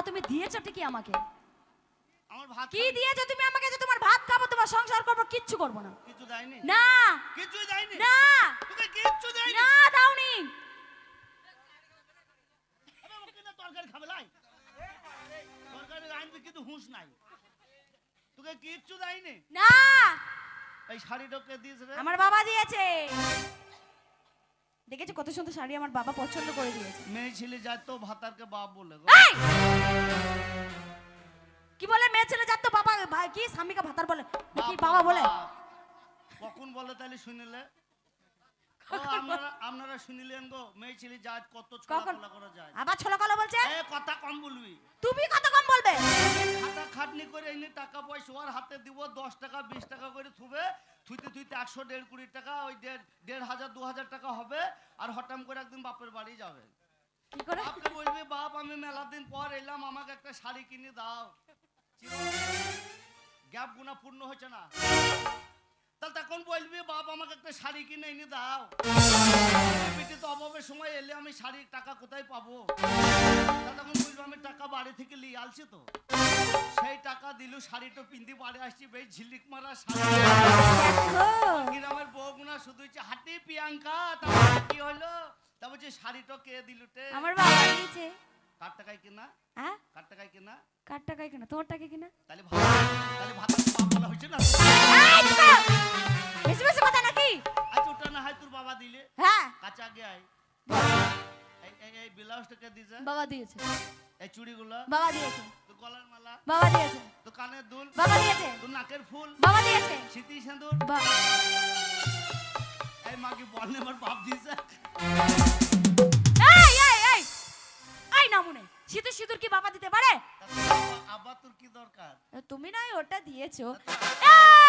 তুমি দিয়েছো ঠিকই আমাকে, আমার ভাত কি দিয়েছো তুমি আমাকে যে তোমার ভাত খাবো, তোমার সংসার করবো, কিচ্ছু করবো না। কিছু দেয়নি? না কিছুই দেয়নি? না তোকে কিচ্ছু দেয়নি? না দাওনি। আরে ও কিনা তরকারি খাবে লাই, তরকারি আনবি কিন্তু হুঁশ নাই। তোকে কিচ্ছু দেয়নি? না এই শাড়িটা কে দিয়েছে রে? আমার বাবা দিয়েছে। দেখেছো কত সুন্দর শাড়ি আমার বাবা পছন্দ করে দিয়েছে। মেয়ে ছেলে যায় তো ভাতারকে বাপ বলে গো। এই! কি বলে মেয়ে ছেলে যাত তো বাবা কি স্বামীকে ভাতার বলে নাকি বাবা বলে? কখন বলে তাহলে শুনিলে? ও আপনারা শুনিলেন গো, মেয়ে ছেলে যায় কত ছোলা করা যায়। আবার ছোলা কলা বলছে? এ কথা কম বলবি। তুমি কত কম বলবে? খাটা খাটনি করে এনে টাকা পয়সা ওর হাতে দিব, 10 টাকা 20 টাকা করে থুবে, থুইতে থুইতে 100 150 টাকা, ওই 1,500 2,000 টাকা হবে, আর হঠাৎ করে একদিন বাপের বাড়ি যাবে। কি করে? বাপকে বলবি, বাপ আমি মেলা দিন পর এলাম, আমাকে একটা শাড়ি কিনে দাও। গ্যাপ গুণা পূর্ণ হচ্ছে না, তাহলে তখন বলবি বাপ আমাকে একটা শাড়ি কিনে এনে দাও। বেটি তো অভাবের সময় এলে আমি শাড়ির টাকা কোথায় পাবো? তা তখন বলবো আমি টাকা বাড়ি থেকে নিয়ে আসছি তো, সেই টাকা দিলু শাড়িটা পিন্দি বাড়ি আসছি, বেশ ঝিলিক মারা শাড়ি। গ্রামের বউগুনা শুধু হাঁটি প্রিয়াঙ্কা, তারপরে কি হলো? তা বলছে শাড়িটা কে দিলুটে? আমার বাবা দিয়েছে। কার টাকায় কিনা? হ্যাঁ কার টাকায় কিনা? কার টাকায় কিনা? তোমার টাকায় কিনা? তাহলে ভাত বাপ বলা হয়েছে না? এই চুপ! বেশি বেশি কথা নাকি? আচ্ছা ওটা না হয় তোর বাবা দিলে। হ্যাঁ কাছে আগে আয়। এই ব্লাউজটা কে দিয়েছে? বাবা দিয়েছে। এই চুড়িগুলো বাবা দিয়েছে। তোর গলার মালা বাবা দিয়েছে। তোর কানের দুল বাবা দিয়েছে। তোর নাকের ফুল বাবা দিয়েছে। সিঁথি সিঁদুর এই মাকে বলনে আমার বাপ দিয়েছে। এই এই এই এই নামুনে সিঁদুর সিঁদুর কি বাবা দিতে পারে? আবার তোর কি দরকার? তুমি নাই ওটা দিয়েছো।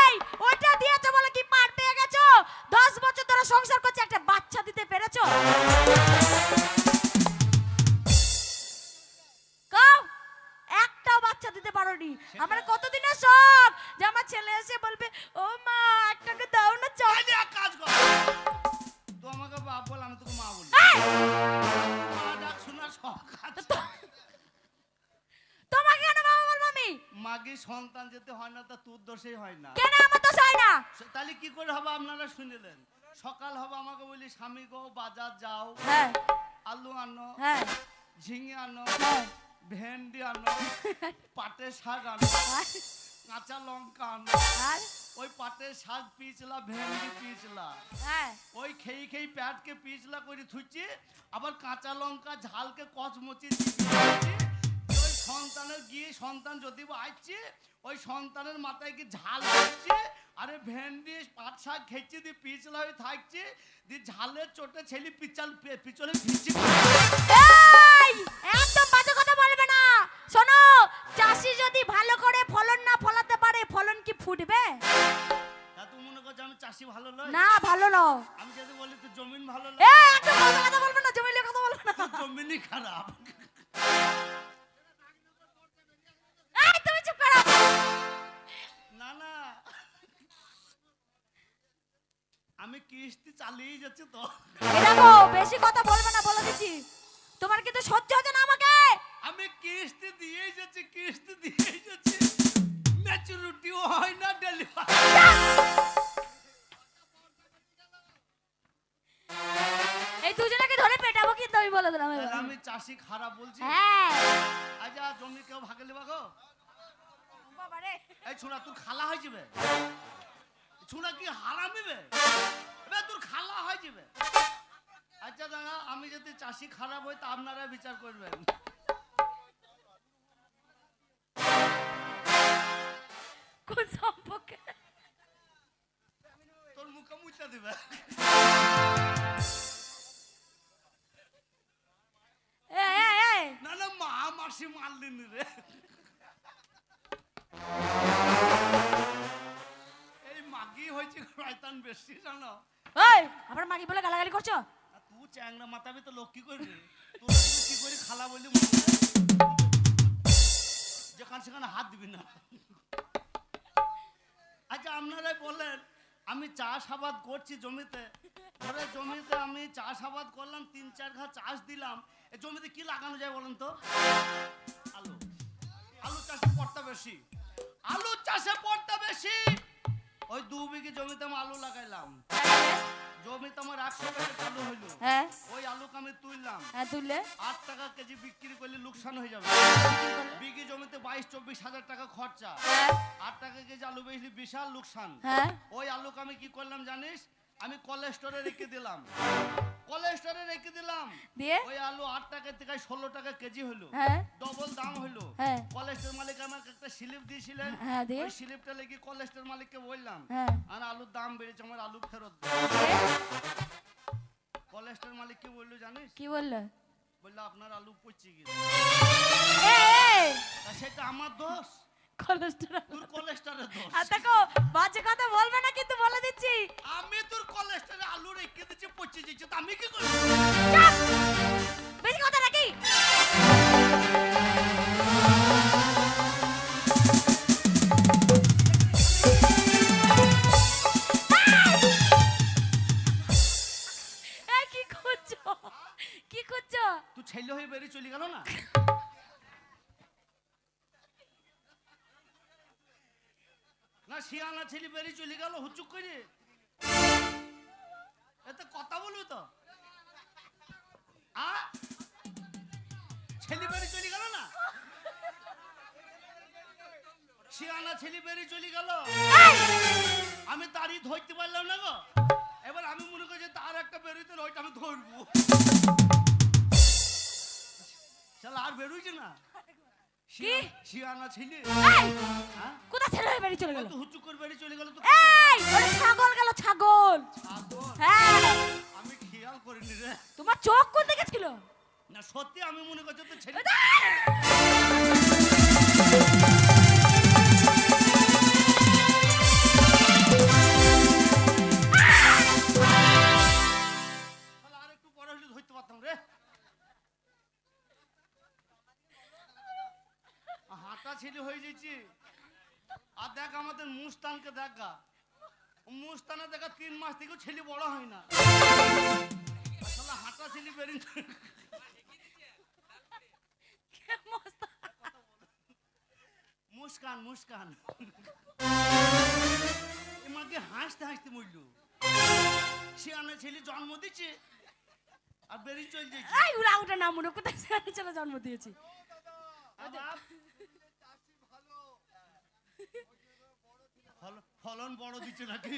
এই ওটা দিয়েছো বলে কি পার পেয়ে গেছো? 10 বছর ধরে সংসার করছে, একটা বাচ্চা দিতে পেরেছো? কাও একটাও বাচ্চা দিতে পারোনি। আমার কতদিনের শখ যে আমার ছেলে এসে বলবে ও মা একটাকে দাও না চল। এই এক কাজ কর, তুই আমাকে বাপ বল, আমি তোকে মা বলি। মা ডাক শোনার শখ আছে। তোমাকে কেন বাবা বলবো আমি? মাগি সন্তান যেতে হয় না তা তোর দোষেই হয় না। কেন আমার তো চাই না? তাহলে কি করে হবে? আপনারা শুনিলেন, সকাল হবে আমাকে বলি স্বামী গো বাজার যাও, হ্যাঁ আলু আনো, হ্যাঁ ঝিঙে আনো, হ্যাঁ ভেন্ডি আনো, পাটের শাক আনো, কাঁচা লঙ্কা আনো। আর ওই পাটের শাক পিছলা, ভেন্ডি পিছলা, হ্যাঁ ওই খেয়ে খেয়ে প্যাটকে পিছলা করে থুইছি, আবার কাঁচা লঙ্কা ঝালকে কচমচি ওই সন্তানের গিয়ে সন্তান যদি আসছে ওই সন্তানের মাথায় কি ঝাল দিচ্ছে, আরে ভেন্ডি পাট শাক খেয়েছি দিয়ে পিছলা হয়ে থাকছে, দিয়ে ঝালের চোটে ছেলে পিছনে ভিজছে। এই একদম বাজে কথা বলবে না। শোনো, চাষি যদি ভালো করে ফলন না ফলাতে পারে, ফলন কি ফুটবে? তা তুমি মনে করছো আমি চাষি ভালো নয়? না ভালো নও। আমি যদি বলি তো জমিন ভালো নয়? এই একদম বাজে কথা বলবে না, জমিলে কথা বলবে না। জমিনই খারাপ। এই তুমি চুপ করো। না না, আমি কিস্তি চালিয়ে যাচ্ছি তো। এই দেখো বেশি কথা বলবে না বলে দিচ্ছি। তোমার কিন্তু সহ্য হচ্ছে না আমাকে। আমি কিস্তি দিয়েই যাচ্ছি, কিস্তি দিয়েই যাচ্ছি, ম্যাচুরিটিও হয় না, ডেলিভারি। এই দুজনকে ধরে পেটাবো কিন্তু আমি বলে দিলাম। আমি চাষি খারাপ বলছি? হ্যাঁ আচ্ছা জমি কেউ ভাগে লিবা গো? বাবা রে, এই ছোড়া তোর খালা হয়ে যাবে, ছোড়া কি হারামিবে, এবার তোর খালা হয়ে যাবে। আচ্ছা দাদা আমি যদি চাষি খারাপ হই তা আপনারা বিচার করবেন। কোন সম্পর্কে? তোর মুখে মুচা দিবে। এই এই এই না না মা মাসি মারলেন রে। এই মাগি হয়েছে শয়তান বেশি জানো। ওই আবার মাগি বলে গালাগালি করছো? তুই চ্যাংড়া মাথাবি তো লোক কি করবি? তোর কি করে খালা বললি যেখানে সেখানে হাত দিবি না। আচ্ছা আপনারাই বলেন, আমি চাষাবাদ করছি জমিতে, ধরে জমিতে আমি চাষাবাদ করলাম, 3-4 ঘা চাষ দিলাম, এই জমিতে কি লাগানো যায় বলেন তো? আলু। বেশি, আলু চাষে পড়তে বেশি। ওই 2 বিঘে জমিতে আমি আলু লাগাইলাম, জমিতে আমার 100 প্যাকেট আলু হইলো। হ্যাঁ ওই আলুকে আমি তুললাম, হ্যাঁ তুললে 8 টাকা কেজি বিক্রি করলে লোকসান হয়ে যাবে। বিঘে জমিতে 22-24 হাজার টাকা খরচা, হ্যাঁ 8 টাকা কেজি আলু বেচলে বিশাল লোকসান। হ্যাঁ ওই আলুকে আমি কি করলাম জানিস, আমি কোলেস্টোরে রেখে দিলাম, কোলেস্টোরে রেখে দিলাম। দিয়ে ওই আলু 8 টাকা থেকে 16 টাকা কেজি হলো, হ্যাঁ ডবল দাম হলো। হ্যাঁ কোলেস্টোর মালিক আমাকে একটা স্লিপ দিয়েছিলেন, হ্যাঁ দিয়ে ওই স্লিপটা লেগে কোলেস্টোর মালিককে বললাম হ্যাঁ আর আলুর দাম বেড়েছে, আমার আলু ফেরত দাও। কোলেস্টোর মালিক কি বললো জানিস, কি বললো? বললো আপনার আলু পচে গেছে। এই তা সেটা আমার দোষ, কোলেস্টেরল তোর কোলেস্টোরের দোষ। আর দেখো বাজে কথা বলবে না কিন্তু বলে দিচ্ছি। আমি তোর কোলেস্টোরে আলু রেখে দিচ্ছি পচে যাচ্ছে, তা আমি কি করব? চাপ বেশি কথা নাকি? এই কি করছো, কি করছো? তুই ছেলে হয়ে বেরিয়ে চলে গেল না, না শিয়ানা ছেলে বেরিয়ে চলে গেল হুচুক করে, এতে কথা বলবি তো? ছেলে বেরিয়ে চলে গেল না, শিয়ানা ছেলে বেরিয়ে চলে গেল, আমি তারই ধরতে পারলাম না গো। এবার আমি মনে করছি তার একটা বেরোইতে ওইটা আমি ধরবো, শালা আর বেরোইছে না। কি? শিয়ানা ছেলে, এই হ্যাঁ কোথা ছেড়ে হয়ে বেরিয়ে চলে গেল? তো হুচুক করে বেরিয়ে চলে গেল তো। এই ওরে ছাগল গেল ছাগল। ছাগল? হ্যাঁ আমি খেয়াল করিনি রে। তোমার চোখ কোন দিকে ছিল? না সত্যি আমি মনে করছি তো ছেলে। আর একটু পরে হলে ধরতে পারতাম রে। হাঁটা ছেলে হয়ে যাচ্ছি। আর দেখ আমাদের মুস্তানকে দেখা, মুস্তানে দেখা 3 মাস থেকেও ছেলে বড় হয় না, আসলে হাঁটা ছেলে বেরিয়ে। মুস্কান মুস্কান এমাকে হাসতে হাসতে মরল। শিয়ানা ছেলে জন্ম দিচ্ছে আর বেরিয়ে চলে যাচ্ছে। এই উড়া উঠা না মনে কোথায় ছেড়ে চলে জন্ম দিয়েছি। ফলন বড় দিচ্ছে নাকি,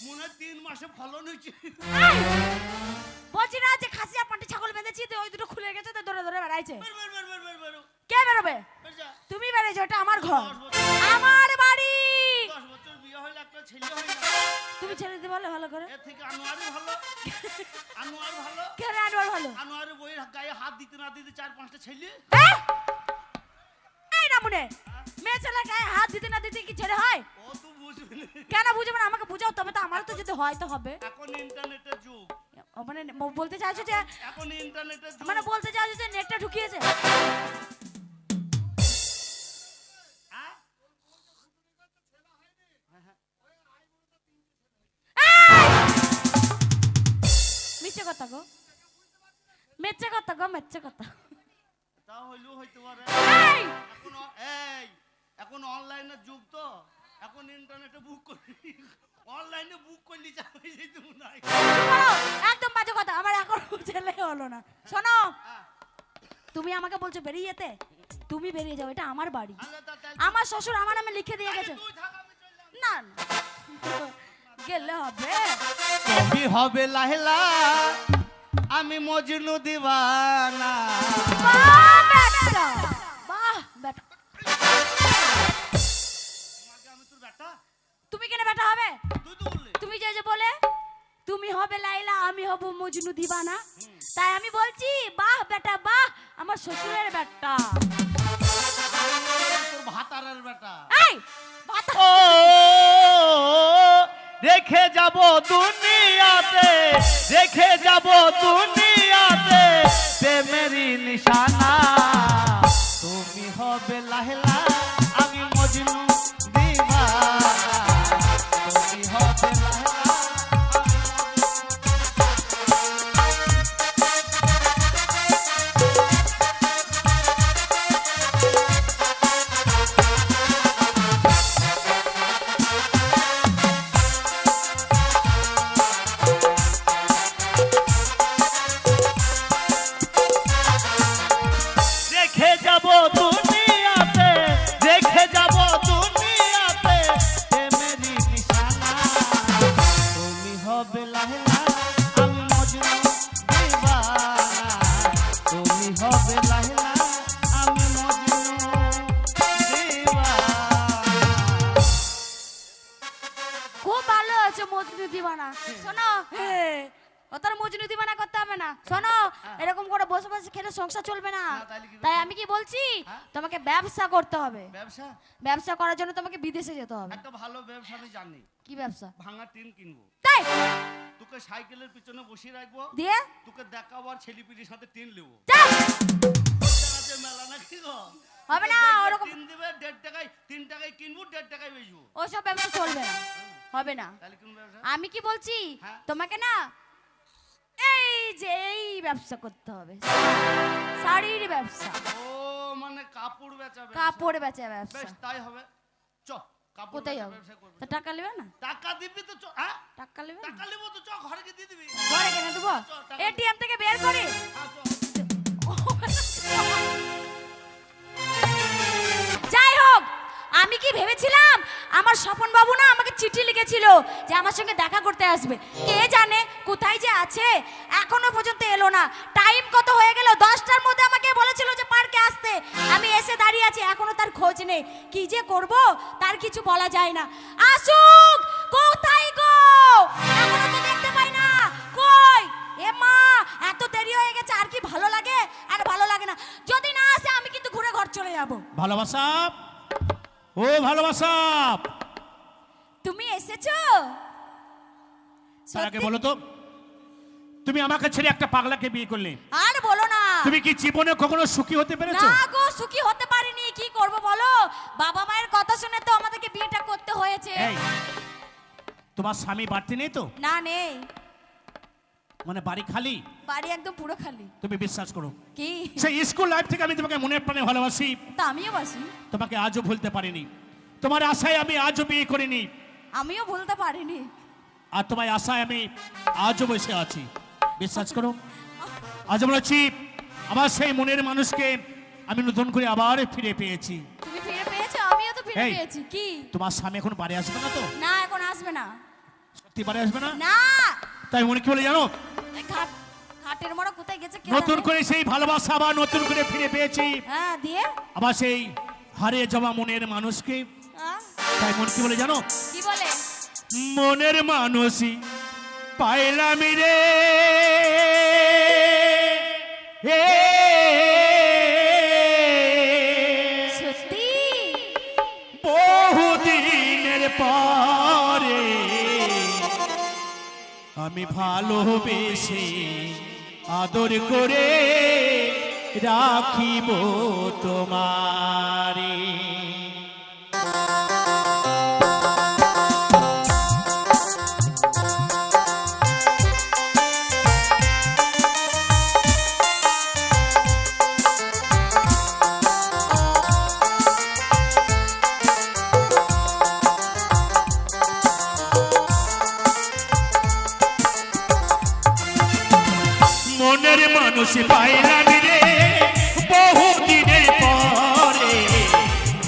মনে হয় 3 মাসে ফলন হয়েছে। বলছি না যে খাসি আর পাটি ছাগল বেঁধেছি তো ওই দুটো খুলে গেছে তো ধরে ধরে বেড়াইছে। বের বের বের বের বের বের কে বেরোবে? বের যা। তুমি বেড়েছো, এটা আমার ঘর 10 বছর আমার বাড়ি। 10 বছর বিয়ে হইলে একটা ছেলে হয় না। তুমি ছেড়ে দিতে বলে ভালো করে। এর থেকে আনোয়ারই ভালো, আনোয়ার ভালো। কেন আনোয়ার ভালো? আনোয়ারের বইয়ের গায়ে হাত দিতে না দিতে 4-5টা ছেলে। এই না মনে মেয়ে ছেলে গায়ে হাত দিতে না দিতে কি ছেড়ে হয়? ও তুই বুঝবি না। কেন বুঝবে না? আমাকে বুঝাও তবে তো আমারও তো যদি হয় তো হবে। এখন ইন্টারনেটের যুগ, মানে বলতে চাইছো যে এখন ইন্টারনেটের যুগ। মানে বলতে চাইছো যে নেটটা ঢুকিয়েছে? হ্যাঁ? মিথ্যে কথা গো, মিথ্যে কথা গো, মিথ্যে কথা। তা হইলেও হইতে পারে। এই এখন অনলাইনের যুগ তো, এখন ইন্টারনেটে বুক করি, অনলাইনে বুক করলি যা হয়ে যেত মনে হয়। একদম বাজে কথা, আমার এখন ছেলে হলো না। শোনো, হ্যাঁ। তুমি আমাকে বলছো বেরিয়ে যেতে, তুমি বেরিয়ে যাও, এটা আমার বাড়ি। আচ্ছা, তাহলে আমার শ্বশুর আমার নামে লিখে দিয়ে গেছে। তুই থাক, আমি চললাম। না না, গেলে হবে। কবি হবে লাহেলা, আমি মজনু দিওয়ানা। বাহ বেটা, বাহ বেটা। আমি তোর বেটা, তুমি কেন বেটা হবে? তুই তো বললি। তুমি যে বলে তুমি হবে লাইলা, আমি হব মজনু দিবানা, তাই আমি বলছি বাহ বেটা বাহ, আমার শ্বশুরের বেটা। তোর ভাতারের বেটা। এই বাতা, ও রেখে যাব দুনিয়াতে, রেখে যাব দুনিয়াতে প্রেমেরই নিশানা। তুমি হবে লাহেলা, আমি মজনু দিওয়ানা। তুমি হবে লাহেলা। তবে লাইলা আমি মজনু দিওয়ানা। খুব ভালো আছে মজনু দিবানা। শোনো ও তোর মজনু দিবানা করতে হবে না। শোনো এরকম করে বসে বসে খেলে সংসার চলবে না। তাইলে কি তাই আমি কি বলছি হ্যাঁ? তোমাকে ব্যবসা করতে হবে। ব্যবসা? ব্যবসা করার জন্য তোমাকে বিদেশে যেতে হবে। একটা ভালো ব্যবসা আমি জানি। কি ব্যবসা? ভাঙা টিন কিনবো, তাই তোকে সাইকেলের পিছনে বসিয়ে রাখবো, দিয়ে তোকে দেখাবো আর ছেলেপিলির সাথে টিন নেবো। যা। আছে মেলা নাকি গো? হবে না তোকে ওরকম। টিন দিবে 1.5 টাকায়, 3 টাকায় কিনবো, 1.5 টাকায় বেচবো। ওসব ব্যবসা চলবে না, হবে না। তাহলে কোন ব্যবসা? আমি কি বলছি হ্যাঁ। তোমাকে না এই যে এই ব্যবসা করতে হবে, শাড়ির ব্যবসা, ও মানে কাপড় বেচা ব্যবসা। কাপড় বেচা ব্যবসা। বেশ তাই হবে। চ কাপড় কোথায় বেচা যাবো? ব্যবসা করবো। তো টাকা নেবে না? টাকা দিবি তো চ। হ্যাঁ টাকা নেবে না? টাকা নেবো তো, চ ঘরে গিয়ে দিয়ে দিবি। ঘরে কিনে দেবো? চ, টাকা এটিএম থেকে বের করে। হ্যাঁ, চ। যাই হোক, আমি কি ভেবেছিলাম আমার স্বপন বাবু না আমাকে চিঠি লিখেছিল যে আমার সঙ্গে দেখা করতে আসবে। কে জানে কোথায় যে আছে, এখনো পর্যন্ত এলো না। টাইম কত হয়ে গেল? 10টার মধ্যে আমাকে বলেছিল যে পার্কে আসতে। আমি এসে দাঁড়িয়ে আছি, এখনো তার খোঁজ নেই। কি যে করব তার কিছু বলা যায় না। আসুক, কোথায় গো? এখনো তো দেখতে পাই না। কই? এ মা, এত দেরি হয়ে গেছে, আর কি ভালো লাগে? আর ভালো লাগে না। যদি না আসে আমি কিন্তু ঘুরে ঘর চলে যাব। ভালোবাসা, ও ভালোবাসা, তুমি এসেছো? তার আগে সত্যি? বলো তো, তুমি আমাকে ছেড়ে একটা পাগলাকে বিয়ে করলে, আর বলো না। তুমি কি জীবনে কখনো সুখী হতে পেরেছো? না গো, সুখী হতে পারিনি। কি করব বলো? বাবা মায়ের কথা শুনে তো আমাদেরকে বিয়েটা করতে হয়েছে। এই, তোমার স্বামী বাড়তি নেই তো? না, নেই। মানে বাড়ি খালি? বাড়ি একদম পুরো খালি। তুমি বিশ্বাস করো, কি? সেই স্কুল লাইফ থেকে আমি তোমাকে মনের প্রাণে ভালোবাসি, তা আমিও বাসি। তোমাকে আজও ভুলতে পারিনি। তোমার আশায় আমি আজও বিয়ে করিনি, আমিও ভুলতে পারিনি। আর তোমার আশায় আমি আজও বসে আছি। বিশ্বাস করো, আজ বলেছি আমার সেই মনের মানুষকে আমি নতুন করে আবার ফিরে পেয়েছি। তুমি ফিরে পেয়েছো, আমিও তো ফিরে এই। পেয়েছি। কি? তোমার স্বামী এখন বাড়ি আসবে না তো? না, এখন আসবে না। সত্যি বাড়ি আসবে না? না, তাই মনে কি বলে জানো, এই ঘাটের মোড়া কোথায় গেছে কে নতুন জানে? করে সেই ভালোবাসা আবার নতুন করে ফিরে পেয়েছি। হ্যাঁ, দিয়ে আবার সেই হারিয়ে যাওয়া মনের মানুষকে। হ্যাঁ? তাই মন কি বলে জানো, কি বলে? মনের মানুষই পাইলাম রে, এ সত্যি? বহুদিনের পরে আমি ভালোবেসে আদর করে রাখিব তোমারে। মনের মানুষ পাইলাম রে বহুদিনের পরে,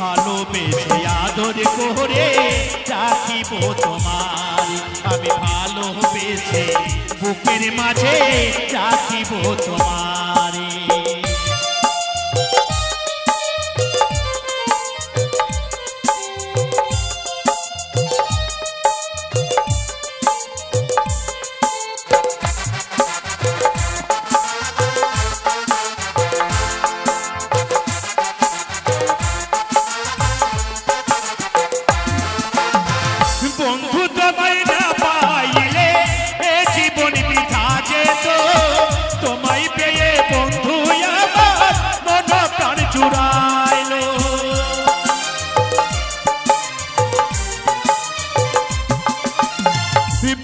ভালোবেসে আদর করে রাখিব তোমার। আমি ভালোবেসে বুকের মাঝে রাখিব তোমার। বন্ধু তোমায় না পাইলে এ জীবন বৃথা যেত, তোমায় পেয়ে বন্ধু আমার মন প্রাণ জুড়াইলো।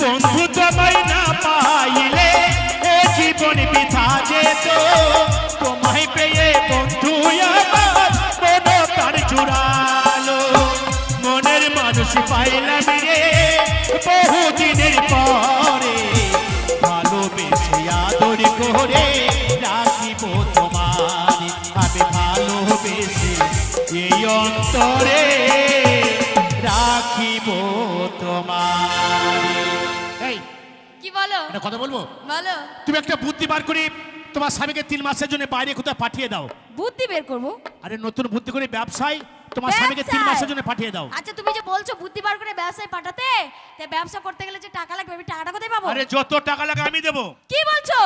বন্ধু তোমায় না পাইলে এ জীবন বৃথা যেত, তোমায় পেয়ে বন্ধু আমার মন প্রাণ জুড়ালো। মনের মানুষ পাইলাম রে বহুদিনের পরে, ভালোবেসে আদর করে রাখিব তোমার। আমি ভালোবেসে এই অন্তরে রাখিব তোমার। এই কি বলো? একটা কথা বলবো, বলো। তুমি একটা বুদ্ধি বার করে তোমার স্বামীকে 3 মাসের জন্য বাইরে কোথাও পাঠিয়ে দাও। বুদ্ধি বের করবো। আরে নতুন বুদ্ধি করে ব্যবসায় তোমার স্বামীকে 3 ব্যবসায়? মাসের জন্য পাঠিয়ে দাও। আচ্ছা তুমি যে বলছো বুদ্ধি বার করে ব্যবসায় পাঠাতে, তা ব্যবসা করতে গেলে যে টাকা লাগবে, আমি টাকাটা কোথায় পাবো? আরে যত টাকা লাগে আমি দেবো। কি বলছো?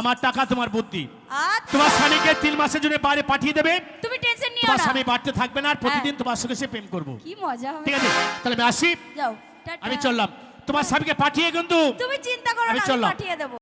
আমার টাকা তোমার বুদ্ধি। আচ্ছা তোমার স্বামীকে 3 মাসের জন্য বাইরে পাঠিয়ে দেবে, তুমি টেনশন নিও তোমার না। স্বামী বাড়তে থাকবে না, আর প্রতিদিন তোমার সঙ্গে সে প্রেম করবো। কি মজা হবে। ঠিক আছে, তাহলে আমি আসি, যাও টাটা। আমি চললাম। তোমার স্বামীকে পাঠিয়ে কিন্তু তুমি চিন্তা করো আমি না, আমি চললাম। পাঠিয়ে দেবো।